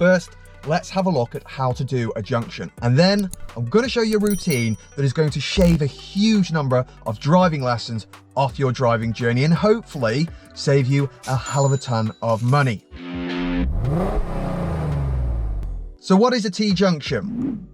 first, let's have a look at how to do a junction. And then I'm going to show you a routine that is going to shave a huge number of driving lessons off your driving journey and hopefully save you a hell of a ton of money. So what is a T-junction?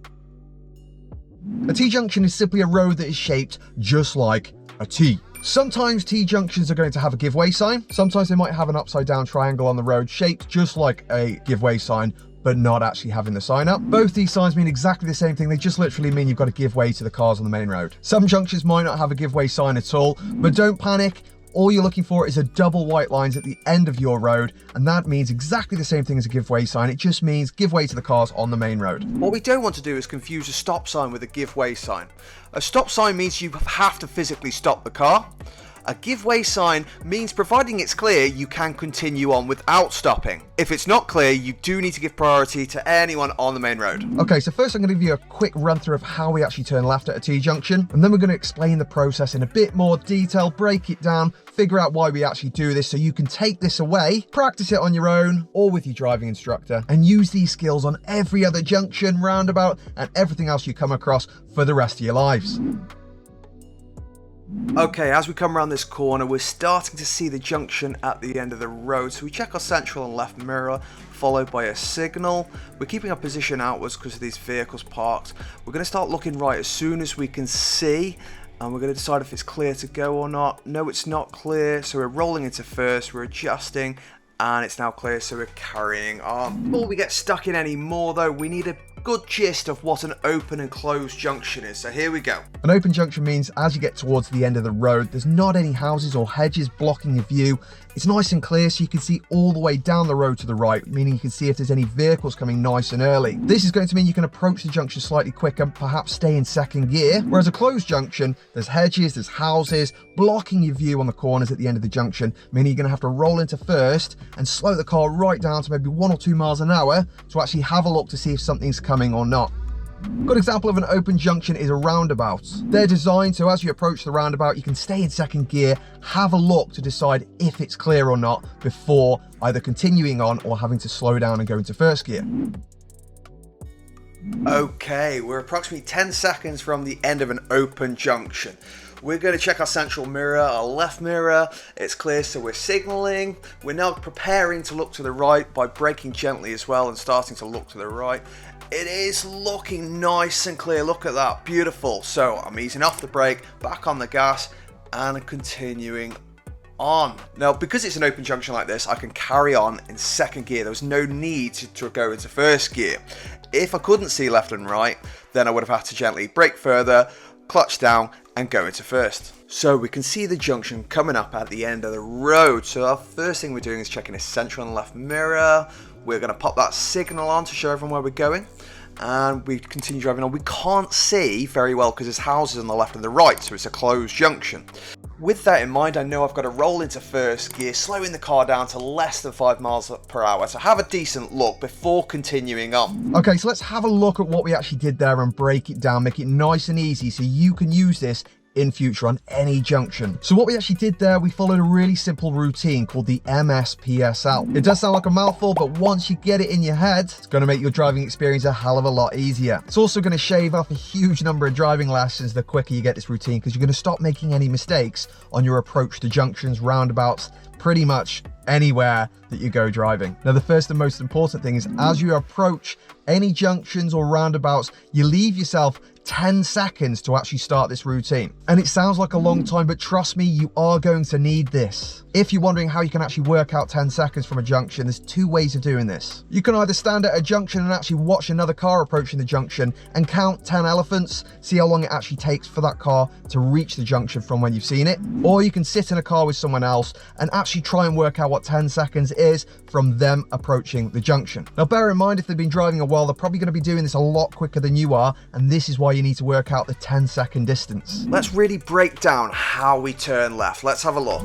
A T-junction is simply a road that is shaped just like a T. Sometimes T-junctions are going to have a giveaway sign. Sometimes they might have an upside down triangle on the road shaped just like a giveaway sign, but not actually having the sign up. Both these signs mean exactly the same thing. They just literally mean you've got to give way to the cars on the main road. Some junctions might not have a giveaway sign at all, but don't panic. All you're looking for is a double white lines at the end of your road, and that means exactly the same thing as a giveaway sign. It just means give way to the cars on the main road. What we don't want to do is confuse a stop sign with a give way sign. A stop sign means you have to physically stop the car. A give way sign means providing it's clear, you can continue on without stopping. If it's not clear, you do need to give priority to anyone on the main road. Okay, so first I'm going to give you a quick run through of how we actually turn left at a T-junction, and then we're going to explain the process in a bit more detail, break it down, figure out why we actually do this so you can take this away, practice it on your own or with your driving instructor, and use these skills on every other junction, roundabout, and everything else you come across for the rest of your lives. Okay, as we come around this corner, we're starting to see the junction at the end of the road. So we check our central and left mirror, followed by a signal. We're keeping our position outwards because of these vehicles parked. We're going to start looking right as soon as we can see, and we're going to decide if it's clear to go or not. No, it's not clear, so we're rolling into first, we're adjusting, and it's now clear, so we're carrying on. Before we get stuck in any more though, we need a good gist of what an open and closed junction is, so here we go. An open junction means as you get towards the end of the road, there's not any houses or hedges blocking your view. It's nice and clear so you can see all the way down the road to the right, meaning you can see if there's any vehicles coming nice and early. This is going to mean you can approach the junction slightly quicker, perhaps stay in second gear. Whereas a closed junction, there's hedges, there's houses blocking your view on the corners at the end of the junction, meaning you're going to have to roll into first and slow the car right down to maybe 1 or 2 miles an hour to actually have a look to see if something's coming or not. A good example of an open junction is a roundabout. They're designed so as you approach the roundabout, you can stay in second gear, have a look to decide if it's clear or not before either continuing on or having to slow down and go into first gear. Okay, we're approximately 10 seconds from the end of an open junction. We're going to check our central mirror, our left mirror. It's clear, so we're signaling. We're now preparing to look to the right by braking gently as well and starting to look to the right. It is looking nice and clear. Look at that, beautiful. So I'm easing off the brake, back on the gas, and continuing on. Now, because it's an open junction like this, I can carry on in second gear. There was no need to go into first gear. If I couldn't see left and right, then I would have had to gently brake further, clutch down, and go into first. So we can see the junction coming up at the end of the road. So our first thing we're doing is checking the central and left mirror. We're going to pop that signal on to show everyone where we're going, and we continue driving on. We can't see very well because there's houses on the left and the right, so it's a closed junction. With that in mind, I know I've got to roll into first gear, slowing the car down to less than 5 miles per hour to have a decent look before continuing on. Okay, so let's have a look at what we actually did there and break it down, make it nice and easy so you can use this in future on any junction. So what we actually did there, we followed a really simple routine called the MSPSL. It does sound like a mouthful, but once you get it in your head, it's going to make your driving experience a hell of a lot easier. It's also going to shave off a huge number of driving lessons the quicker you get this routine, because you're going to stop making any mistakes on your approach to junctions, roundabouts, pretty much anywhere that you go driving. Now, the first and most important thing is as you approach any junctions or roundabouts, you leave yourself 10 seconds to actually start this routine. And it sounds like a long time, but trust me, you are going to need this. If you're wondering how you can actually work out 10 seconds from a junction, there's 2 ways of doing this. You can either stand at a junction and actually watch another car approaching the junction and count 10 elephants, see how long it actually takes for that car to reach the junction from when you've seen it. Or you can sit in a car with someone else and actually try and work out what 10 seconds is from them approaching the junction. Now, bear in mind, if they've been driving a while, they're probably going to be doing this a lot quicker than you are, and this is why you need to work out the 10-second distance. Let's really break down how we turn left. Let's have a look.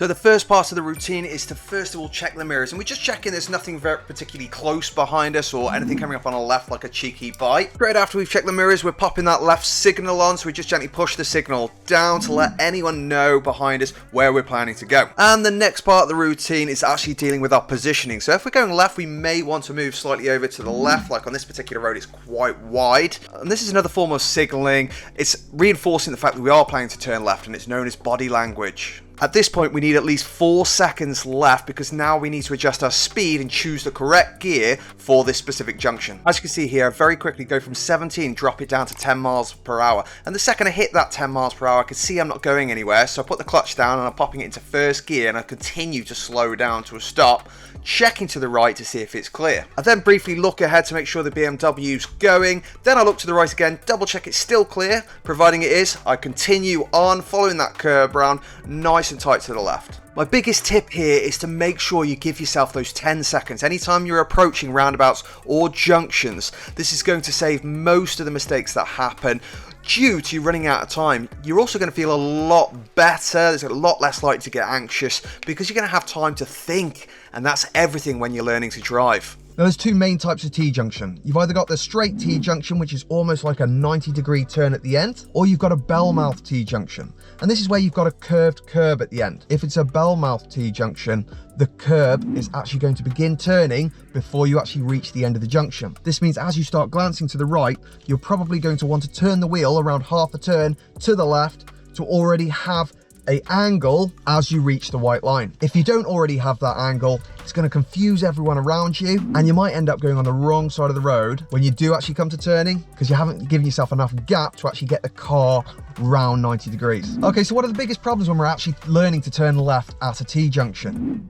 So the first part of the routine is to first of all check the mirrors, and we're just checking there's nothing very particularly close behind us or anything coming up on our left like a cheeky bite. Straight after we've checked the mirrors, we're popping that left signal on, so we just gently push the signal down to let anyone know behind us where we're planning to go. And the next part of the routine is actually dealing with our positioning. So if we're going left, we may want to move slightly over to the left, like on this particular road it's quite wide. And this is another form of signaling. It's reinforcing the fact that we are planning to turn left, and it's known as body language. At this point, we need at least 4 seconds left because now we need to adjust our speed and choose the correct gear for this specific junction. As you can see here, I very quickly go from 17, drop it down to 10 miles per hour. And the second I hit that 10 miles per hour, I can see I'm not going anywhere. So I put the clutch down and I'm popping it into first gear, and I continue to slow down to a stop, checking to the right to see if it's clear. I then briefly look ahead to make sure the BMW's going. Then I look to the right again, double check it's still clear. Providing it is, I continue on following that curb round, nice and tight to the left. My biggest tip here is to make sure you give yourself those 10 seconds anytime you're approaching roundabouts or junctions. This is going to save most of the mistakes that happen due to you running out of time. You're also going to feel a lot better. There's a lot less likely to get anxious because you're going to have time to think, and that's everything when you're learning to drive. Now, there's 2 main types of T-junction. You've either got the straight T-junction, which is almost like a 90-degree turn at the end, or you've got a bell-mouth T-junction. And this is where you've got a curved curb at the end. If it's a bell-mouth T-junction, the curb is actually going to begin turning before you actually reach the end of the junction. This means as you start glancing to the right, you're probably going to want to turn the wheel around half a turn to the left to already have an angle as you reach the white line. If you don't already have that angle, it's going to confuse everyone around you, and you might end up going on the wrong side of the road when you do actually come to turning because you haven't given yourself enough gap to actually get the car round 90 degrees. Okay, so what are the biggest problems when we're actually learning to turn left at a T-junction?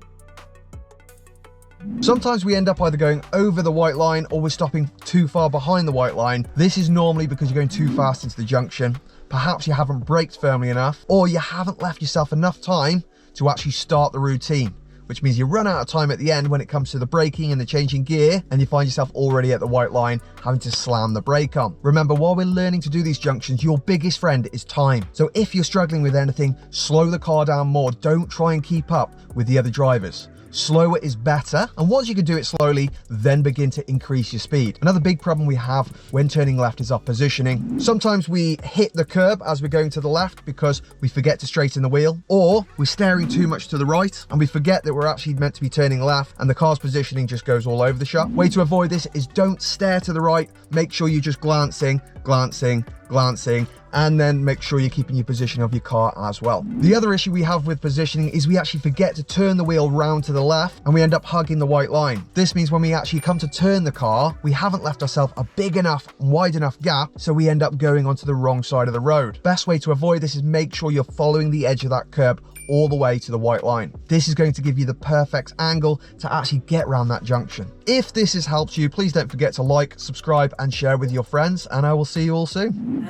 Sometimes we end up either going over the white line or we're stopping too far behind the white line. This is normally because you're going too fast into the junction. Perhaps you haven't braked firmly enough, or you haven't left yourself enough time to actually start the routine, which means you run out of time at the end when it comes to the braking and the changing gear, and you find yourself already at the white line having to slam the brake on. Remember, while we're learning to do these junctions, your biggest friend is time. So if you're struggling with anything, slow the car down more. Don't try and keep up with the other drivers. Slower is better, and once you can do it slowly, then begin to increase your speed. Another big problem we have when turning left is our positioning. Sometimes we hit the curb as we're going to the left because we forget to straighten the wheel, or we're staring too much to the right and we forget that we're actually meant to be turning left, and the car's positioning just goes all over the shop. Way to avoid this is don't stare to the right. Make sure you're just glancing, and then make sure you're keeping your position of your car as well. The other issue we have with positioning is we actually forget to turn the wheel round to the left, and we end up hugging the white line. This means when we actually come to turn the car, we haven't left ourselves a big enough, wide enough gap, so we end up going onto the wrong side of the road. Best way to avoid this is make sure you're following the edge of that curb all the way to the white line. This is going to give you the perfect angle to actually get around that junction. If this has helped you, please don't forget to like, subscribe, and share with your friends, and I will see you all soon.